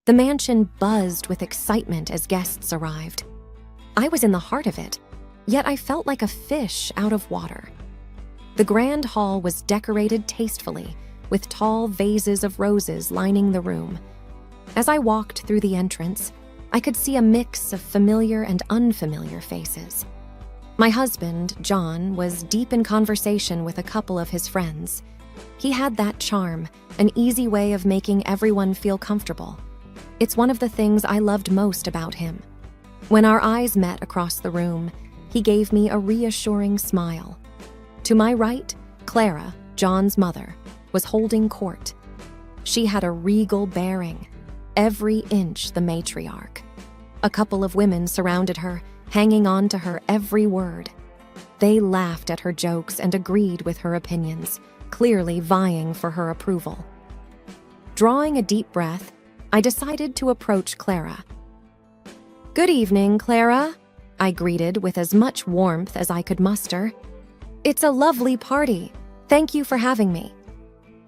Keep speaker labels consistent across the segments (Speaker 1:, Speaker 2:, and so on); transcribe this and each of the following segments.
Speaker 1: The mansion buzzed with excitement as guests arrived. I was in the heart of it, yet I felt like a fish out of water. The grand hall was decorated tastefully, with tall vases of roses lining the room. As I walked through the entrance, I could see a mix of familiar and unfamiliar faces. My husband, John, was deep in conversation with a couple of his friends. He had that charm, an easy way of making everyone feel comfortable. It's one of the things I loved most about him. When our eyes met across the room, he gave me a reassuring smile. To my right, Clara, John's mother, was holding court. She had a regal bearing, every inch the matriarch. A couple of women surrounded her, hanging on to her every word. They laughed at her jokes and agreed with her opinions, clearly vying for her approval. Drawing a deep breath, I decided to approach Clara. "Good evening, Clara," I greeted with as much warmth as I could muster. "It's a lovely party. Thank you for having me."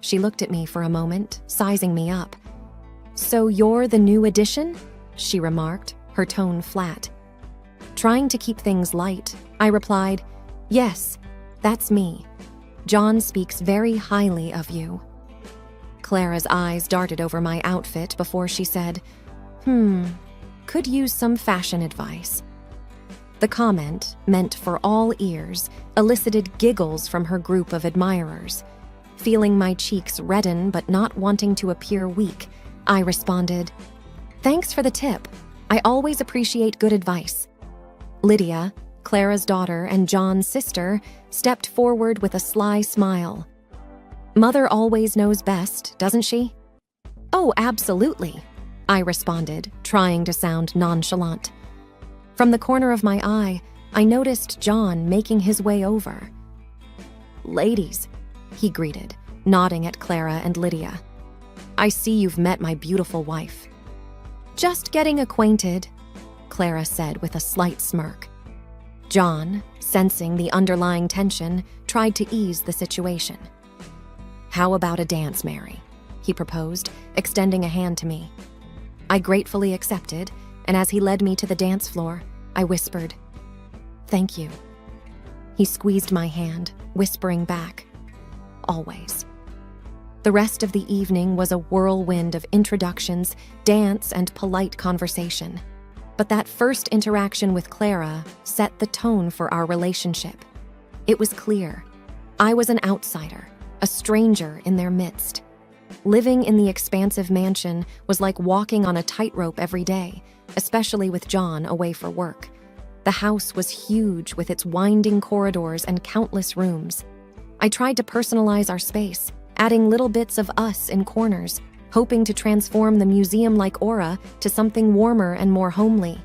Speaker 1: She looked at me for a moment, sizing me up. "So you're the new addition?" she remarked, her tone flat. Trying to keep things light, I replied, "Yes, that's me. John speaks very highly of you." Clara's eyes darted over my outfit before she said, "Could use some fashion advice." The comment, meant for all ears, elicited giggles from her group of admirers. Feeling my cheeks redden but not wanting to appear weak, I responded, "Thanks for the tip. I always appreciate good advice." Lydia, Clara's daughter and John's sister, stepped forward with a sly smile. "Mother always knows best, doesn't she?" "Oh, absolutely," I responded, trying to sound nonchalant. From the corner of my eye, I noticed John making his way over. "Ladies," he greeted, nodding at Clara and Lydia. "I see you've met my beautiful wife." "Just getting acquainted," Clara said with a slight smirk. John, sensing the underlying tension, tried to ease the situation. "How about a dance, Mary?" he proposed, extending a hand to me. I gratefully accepted, and as he led me to the dance floor, I whispered, "Thank you." He squeezed my hand, whispering back, "Always." The rest of the evening was a whirlwind of introductions, dance, and polite conversation. But that first interaction with Clara set the tone for our relationship. It was clear. I was an outsider, a stranger in their midst. Living in the expansive mansion was like walking on a tightrope every day, especially with John away for work. The house was huge with its winding corridors and countless rooms. I tried to personalize our space, adding little bits of us in corners, hoping to transform the museum-like aura to something warmer and more homely.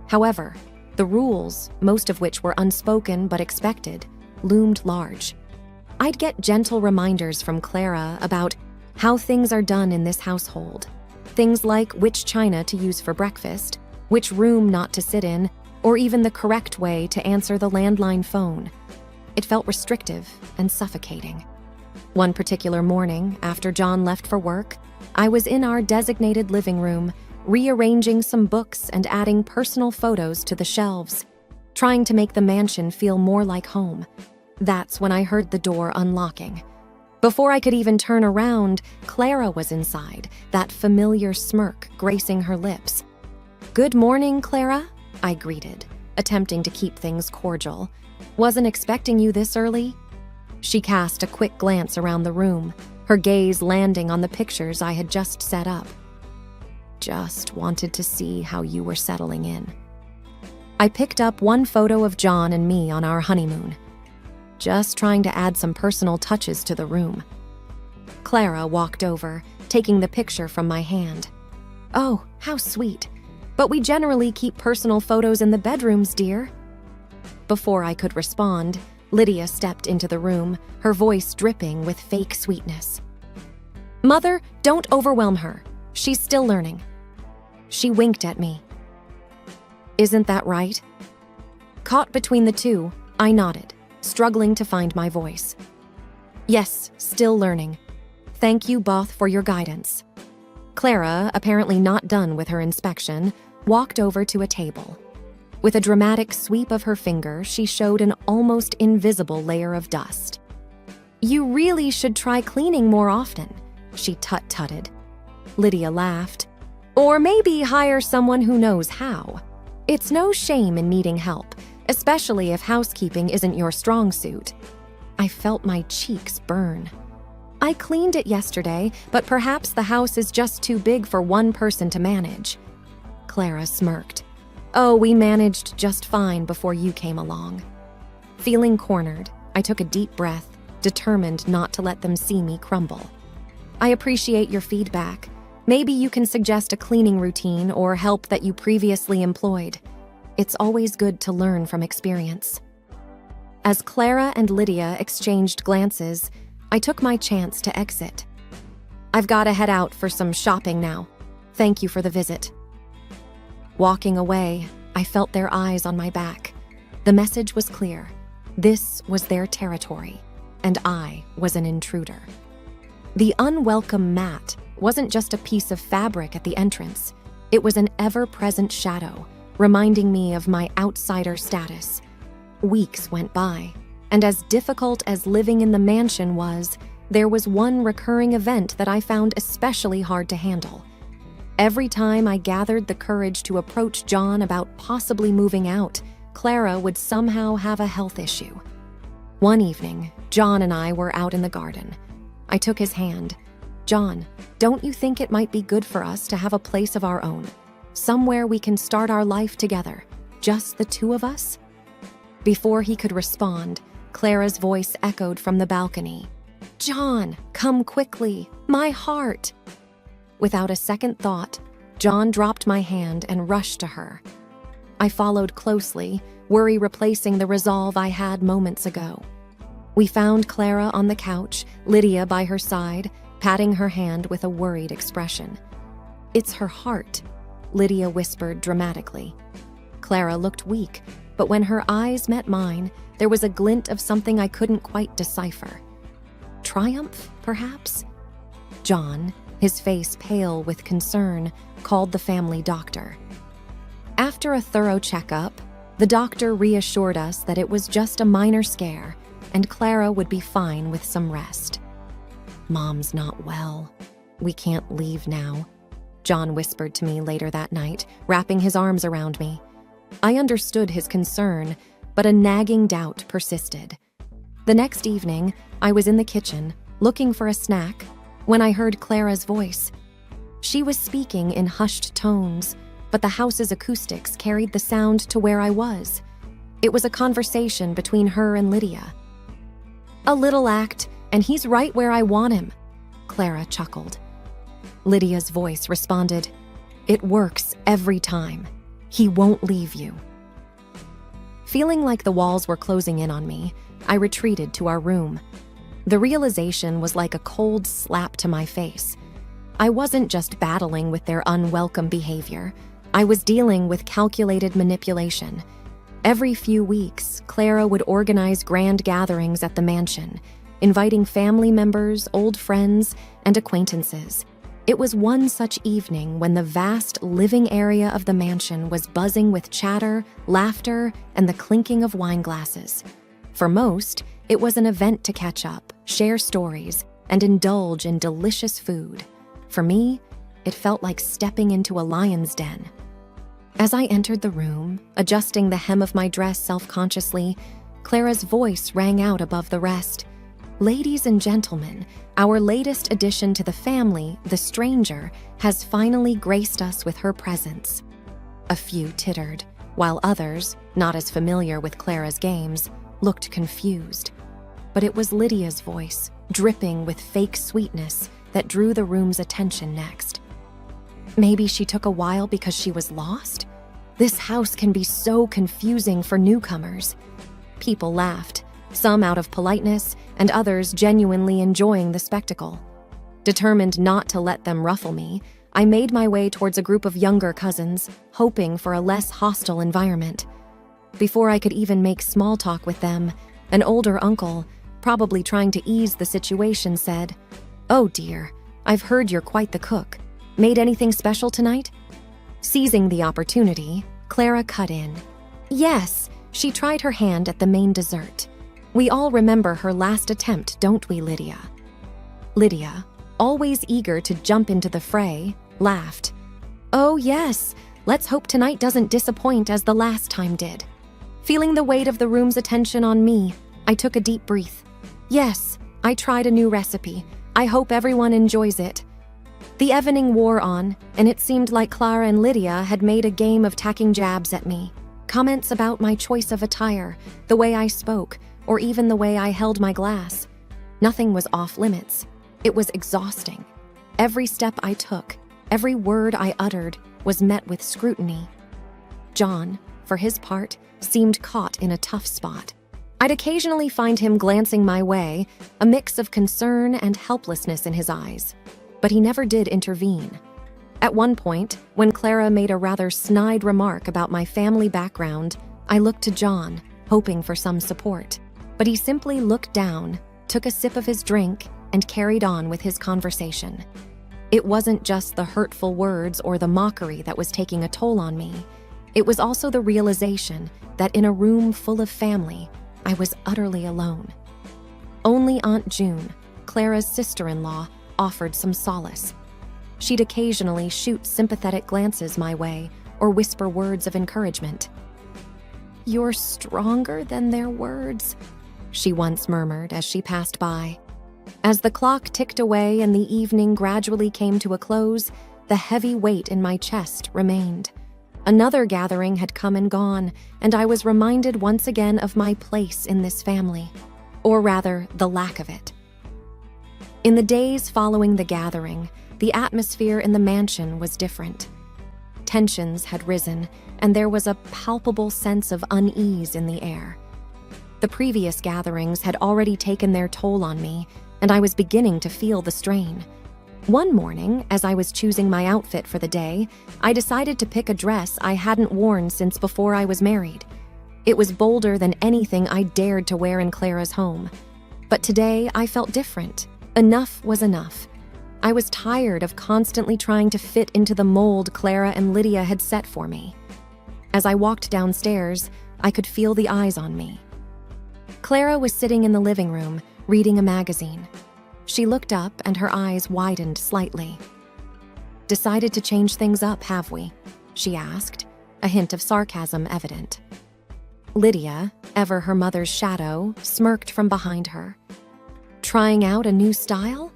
Speaker 1: However, the rules, most of which were unspoken but expected, loomed large. I'd get gentle reminders from Clara about how things are done in this household. Things like which china to use for breakfast, which room not to sit in, or even the correct way to answer the landline phone. It felt restrictive and suffocating. One particular morning, after John left for work, I was in our designated living room, rearranging some books and adding personal photos to the shelves, trying to make the mansion feel more like home. That's when I heard the door unlocking. Before I could even turn around, Clara was inside, that familiar smirk gracing her lips. "Good morning, Clara," I greeted, attempting to keep things cordial. "Wasn't expecting you this early." She cast a quick glance around the room, her gaze landing on the pictures I had just set up. "Just wanted to see how you were settling in." I picked up one photo of John and me on our honeymoon. Just trying to add some personal touches to the room. Clara walked over, taking the picture from my hand. "Oh, how sweet. But we generally keep personal photos in the bedrooms, dear." Before I could respond, Lydia stepped into the room, her voice dripping with fake sweetness. "Mother, don't overwhelm her. She's still learning." She winked at me. "Isn't that right?" Caught between the two, I nodded, struggling to find my voice. "Yes, still learning. Thank you both for your guidance." Clara, apparently not done with her inspection, walked over to a table. With a dramatic sweep of her finger, she showed an almost invisible layer of dust. "You really should try cleaning more often," she tut-tutted. Lydia laughed. "Or maybe hire someone who knows how. It's no shame in needing help, especially if housekeeping isn't your strong suit." I felt my cheeks burn. "I cleaned it yesterday, but perhaps the house is just too big for one person to manage." Clara smirked. "Oh, we managed just fine before you came along." Feeling cornered, I took a deep breath, determined not to let them see me crumble. "I appreciate your feedback. Maybe you can suggest a cleaning routine or help that you previously employed. It's always good to learn from experience." As Clara and Lydia exchanged glances, I took my chance to exit. "I've got to head out for some shopping now. Thank you for the visit." Walking away, I felt their eyes on my back. The message was clear. This was their territory, and I was an intruder. The unwelcome mat wasn't just a piece of fabric at the entrance. It was an ever-present shadow, reminding me of my outsider status. Weeks went by, and as difficult as living in the mansion was, there was one recurring event that I found especially hard to handle. Every time I gathered the courage to approach John about possibly moving out, Clara would somehow have a health issue. One evening, John and I were out in the garden. I took his hand. "John, don't you think it might be good for us to have a place of our own? Somewhere we can start our life together, just the two of us?" Before he could respond, Clara's voice echoed from the balcony. "John, come quickly, my heart." Without a second thought, John dropped my hand and rushed to her. I followed closely, worry replacing the resolve I had moments ago. We found Clara on the couch, Lydia by her side, patting her hand with a worried expression. "It's her heart," Lydia whispered dramatically. Clara looked weak, but when her eyes met mine, there was a glint of something I couldn't quite decipher. Triumph, perhaps? John, his face pale with concern, called the family doctor. After a thorough checkup, the doctor reassured us that it was just a minor scare, and Clara would be fine with some rest. "Mom's not well. We can't leave now," John whispered to me later that night, wrapping his arms around me. I understood his concern, but a nagging doubt persisted. The next evening, I was in the kitchen, looking for a snack, when I heard Clara's voice. She was speaking in hushed tones, but the house's acoustics carried the sound to where I was. It was a conversation between her and Lydia. "A little act, and he's right where I want him," Clara chuckled. Lydia's voice responded, "It works every time. He won't leave you." Feeling like the walls were closing in on me, I retreated to our room. The realization was like a cold slap to my face. I wasn't just battling with their unwelcome behavior. I was dealing with calculated manipulation. Every few weeks, Clara would organize grand gatherings at the mansion, inviting family members, old friends, and acquaintances. It was one such evening when the vast living area of the mansion was buzzing with chatter, laughter, and the clinking of wine glasses. For most, it was an event to catch up, share stories, and indulge in delicious food. For me, it felt like stepping into a lion's den. As I entered the room, adjusting the hem of my dress self-consciously, Clara's voice rang out above the rest. "Ladies and gentlemen, our latest addition to the family, the stranger, has finally graced us with her presence." A few tittered, while others, not as familiar with Clara's games, looked confused. But it was Lydia's voice, dripping with fake sweetness, that drew the room's attention next. Maybe she took a while because she was lost? This house can be so confusing for newcomers. People laughed, some out of politeness, and others genuinely enjoying the spectacle. Determined not to let them ruffle me, I made my way towards a group of younger cousins, hoping for a less hostile environment. Before I could even make small talk with them, an older uncle, probably trying to ease the situation, said, "Oh dear, I've heard you're quite the cook. Made anything special tonight?" Seizing the opportunity, Clara cut in. "Yes, she tried her hand at the main dessert. We all remember her last attempt, don't we, Lydia?" Lydia, always eager to jump into the fray, laughed. "Oh yes, let's hope tonight doesn't disappoint as the last time did." Feeling the weight of the room's attention on me, I took a deep breath. "Yes, I tried a new recipe. I hope everyone enjoys it." The evening wore on, and it seemed like Clara and Lydia had made a game of tacking jabs at me. Comments about my choice of attire, the way I spoke, or even the way I held my glass. Nothing was off limits. It was exhausting. Every step I took, every word I uttered, was met with scrutiny. John, for his part, seemed caught in a tough spot. I'd occasionally find him glancing my way, a mix of concern and helplessness in his eyes. But he never did intervene. At one point, when Clara made a rather snide remark about my family background, I looked to John, hoping for some support. But he simply looked down, took a sip of his drink, and carried on with his conversation. It wasn't just the hurtful words or the mockery that was taking a toll on me. It was also the realization that in a room full of family, I was utterly alone. Only Aunt June, Clara's sister-in-law, offered some solace. She'd occasionally shoot sympathetic glances my way or whisper words of encouragement. "You're stronger than their words," she once murmured as she passed by. As the clock ticked away and the evening gradually came to a close, the heavy weight in my chest remained. Another gathering had come and gone, and I was reminded once again of my place in this family, or rather, the lack of it. In the days following the gathering, the atmosphere in the mansion was different. Tensions had risen, and there was a palpable sense of unease in the air. The previous gatherings had already taken their toll on me, and I was beginning to feel the strain. One morning, as I was choosing my outfit for the day, I decided to pick a dress I hadn't worn since before I was married. It was bolder than anything I dared to wear in Clara's home. But today, I felt different. Enough was enough. I was tired of constantly trying to fit into the mold Clara and Lydia had set for me. As I walked downstairs, I could feel the eyes on me. Clara was sitting in the living room, reading a magazine. She looked up and her eyes widened slightly. "Decided to change things up, have we?" she asked, a hint of sarcasm evident. Lydia, ever her mother's shadow, smirked from behind her. "Trying out a new style?"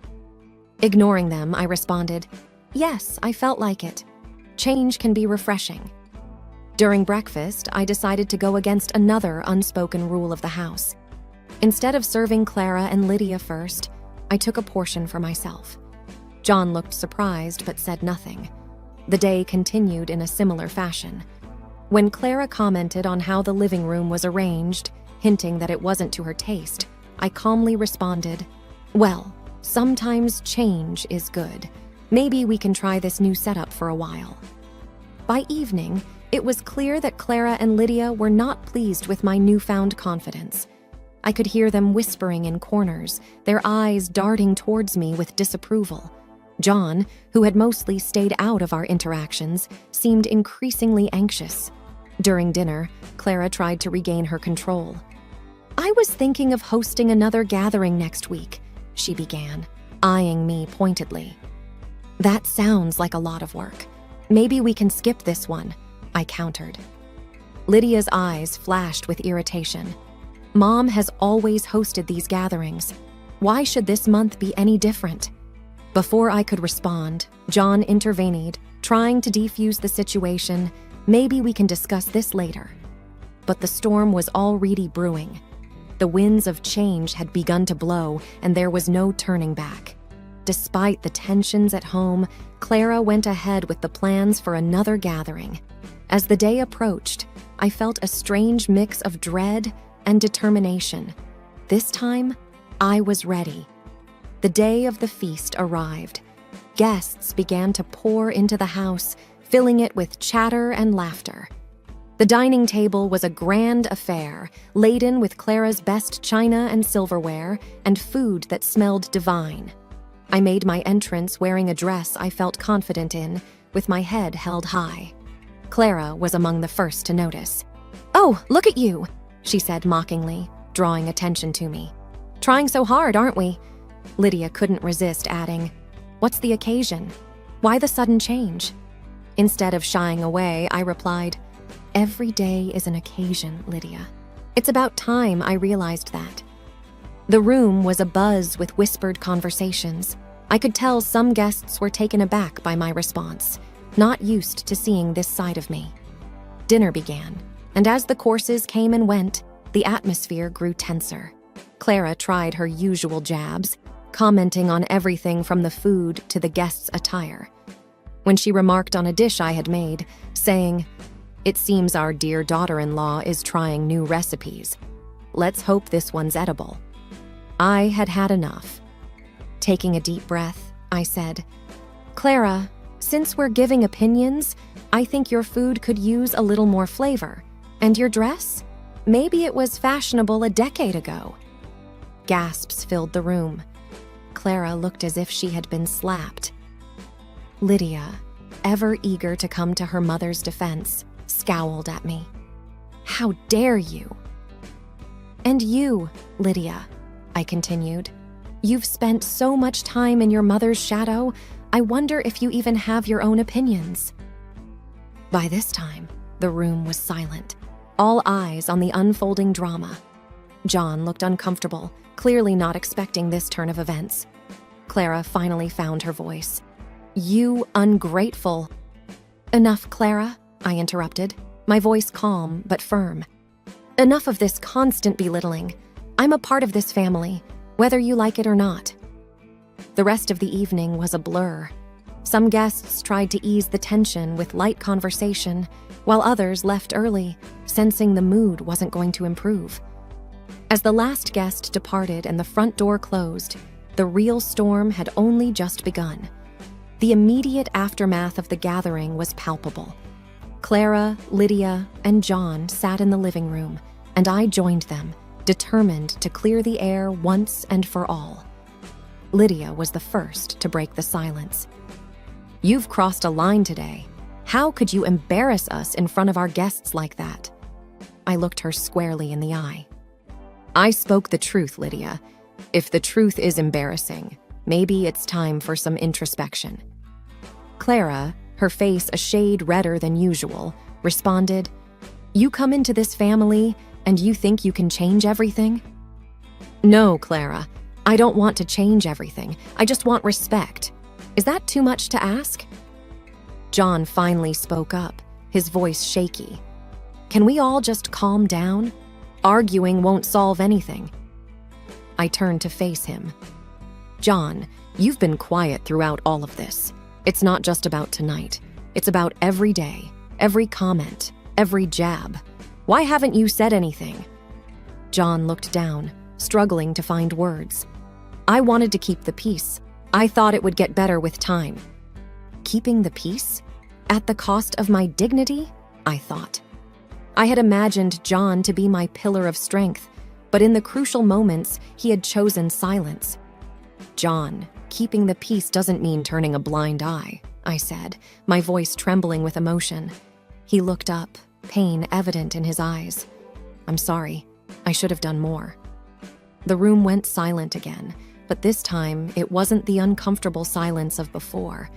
Speaker 1: Ignoring them, I responded, "Yes, I felt like it. Change can be refreshing." During breakfast, I decided to go against another unspoken rule of the house. Instead of serving Clara and Lydia first, I took a portion for myself. John looked surprised but said nothing. The day continued in a similar fashion. When Clara commented on how the living room was arranged, hinting that it wasn't to her taste, I calmly responded, "Well, sometimes change is good. Maybe we can try this new setup for a while." By evening, it was clear that Clara and Lydia were not pleased with my newfound confidence. I could hear them whispering in corners, their eyes darting towards me with disapproval. John, who had mostly stayed out of our interactions, seemed increasingly anxious. During dinner, Clara tried to regain her control. "I was thinking of hosting another gathering next week," she began, eyeing me pointedly. "That sounds like a lot of work. Maybe we can skip this one," I countered. Lydia's eyes flashed with irritation. "Mom has always hosted these gatherings. Why should this month be any different?" Before I could respond, John intervened, trying to defuse the situation. "Maybe we can discuss this later." But the storm was already brewing. The winds of change had begun to blow, and there was no turning back. Despite the tensions at home, Clara went ahead with the plans for another gathering. As the day approached, I felt a strange mix of dread and determination. This time, I was ready. The day of the feast arrived. Guests began to pour into the house, filling it with chatter and laughter. The dining table was a grand affair, laden with Clara's best china and silverware, and food that smelled divine. I made my entrance wearing a dress I felt confident in, with my head held high. Clara was among the first to notice. "Oh, look at you," she said mockingly, drawing attention to me. "Trying so hard, aren't we?" Lydia couldn't resist adding, "What's the occasion? Why the sudden change?" Instead of shying away, I replied, "Every day is an occasion, Lydia. It's about time I realized that." The room was abuzz with whispered conversations. I could tell some guests were taken aback by my response, not used to seeing this side of me. Dinner began, and as the courses came and went, the atmosphere grew tenser. Clara tried her usual jabs, commenting on everything from the food to the guests' attire. When she remarked on a dish I had made, saying, "It seems our dear daughter-in-law is trying new recipes. Let's hope this one's edible." I had had enough. Taking a deep breath, I said, "Clara, since we're giving opinions, I think your food could use a little more flavor. And your dress? Maybe it was fashionable a decade ago." Gasps filled the room. Clara looked as if she had been slapped. Lydia, ever eager to come to her mother's defense, scowled at me. "How dare you?" "And you, Lydia," I continued. "You've spent so much time in your mother's shadow, I wonder if you even have your own opinions." By this time, the room was silent, all eyes on the unfolding drama. John looked uncomfortable, clearly not expecting this turn of events. Clara finally found her voice. "You ungrateful—" "Enough, Clara," I interrupted, my voice calm but firm. "Enough of this constant belittling. I'm a part of this family, whether you like it or not." The rest of the evening was a blur. Some guests tried to ease the tension with light conversation, while others left early, sensing the mood wasn't going to improve. As the last guest departed and the front door closed, the real storm had only just begun. The immediate aftermath of the gathering was palpable. Clara, Lydia, and John sat in the living room, and I joined them, determined to clear the air once and for all. Lydia was the first to break the silence. "You've crossed a line today. How could you embarrass us in front of our guests like that?" I looked her squarely in the eye. "I spoke the truth, Lydia. If the truth is embarrassing, maybe it's time for some introspection." Clara, her face a shade redder than usual, responded, "You come into this family and you think you can change everything?" "No, Clara, I don't want to change everything. I just want respect. Is that too much to ask?" John finally spoke up, his voice shaky. "Can we all just calm down? Arguing won't solve anything." I turned to face him. "John, you've been quiet throughout all of this. It's not just about tonight. It's about every day, every comment, every jab. Why haven't you said anything?" John looked down, struggling to find words. "I wanted to keep the peace. I thought it would get better with time." Keeping the peace? At the cost of my dignity? I thought. I had imagined John to be my pillar of strength, but in the crucial moments, he had chosen silence. "John, keeping the peace doesn't mean turning a blind eye," I said, my voice trembling with emotion. He looked up, pain evident in his eyes. "I'm sorry. I should have done more." The room went silent again, but this time it wasn't the uncomfortable silence of before.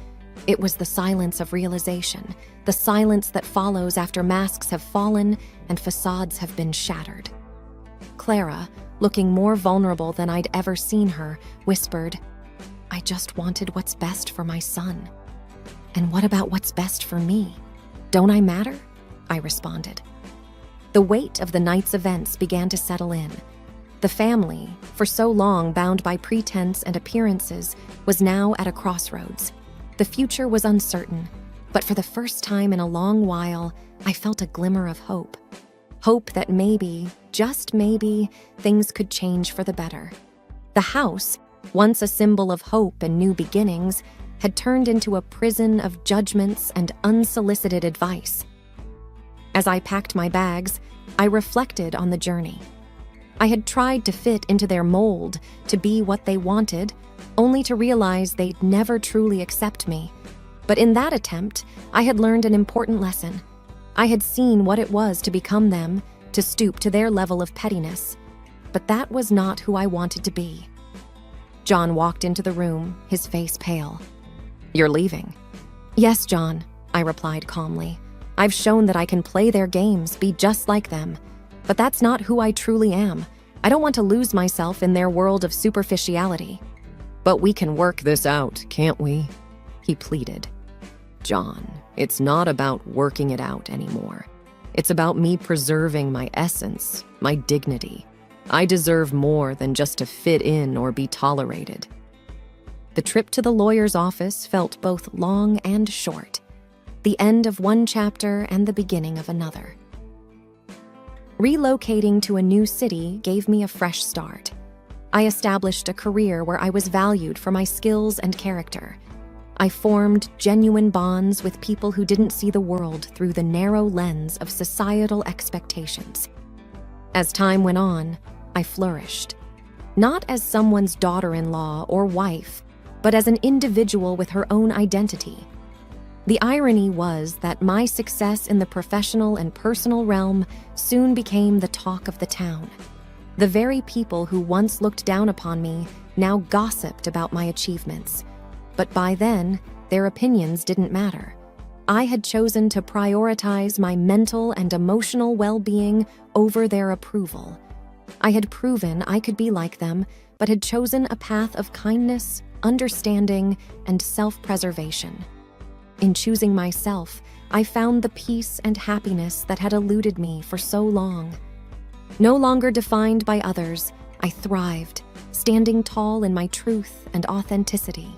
Speaker 1: It was the silence of realization, the silence that follows after masks have fallen and facades have been shattered. Clara, looking more vulnerable than I'd ever seen her, whispered, "I just wanted what's best for my son." "And what about what's best for me? Don't I matter?" I responded. The weight of the night's events began to settle in. The family, for so long bound by pretense and appearances, was now at a crossroads. The future was uncertain, but for the first time in a long while, I felt a glimmer of hope. Hope that maybe, just maybe, things could change for the better. The house, once a symbol of hope and new beginnings, had turned into a prison of judgments and unsolicited advice. As I packed my bags, I reflected on the journey. I had tried to fit into their mold, to be what they wanted, only to realize they'd never truly accept me. But in that attempt, I had learned an important lesson. I had seen what it was to become them, to stoop to their level of pettiness. But that was not who I wanted to be. John walked into the room, his face pale. "You're leaving?" "Yes, John," I replied calmly. "I've shown that I can play their games, be just like them. But that's not who I truly am. I don't want to lose myself in their world of superficiality." "But we can work this out, can't we?" he pleaded. "John, it's not about working it out anymore. It's about me preserving my essence, my dignity. I deserve more than just to fit in or be tolerated." The trip to the lawyer's office felt both long and short, the end of one chapter and the beginning of another. Relocating to a new city gave me a fresh start. I established a career where I was valued for my skills and character. I formed genuine bonds with people who didn't see the world through the narrow lens of societal expectations. As time went on, I flourished, not as someone's daughter-in-law or wife, but as an individual with her own identity. The irony was that my success in the professional and personal realm soon became the talk of the town. The very people who once looked down upon me now gossiped about my achievements. But by then, their opinions didn't matter. I had chosen to prioritize my mental and emotional well-being over their approval. I had proven I could be like them, but had chosen a path of kindness, understanding, and self-preservation. In choosing myself, I found the peace and happiness that had eluded me for so long. No longer defined by others, I thrived, standing tall in my truth and authenticity.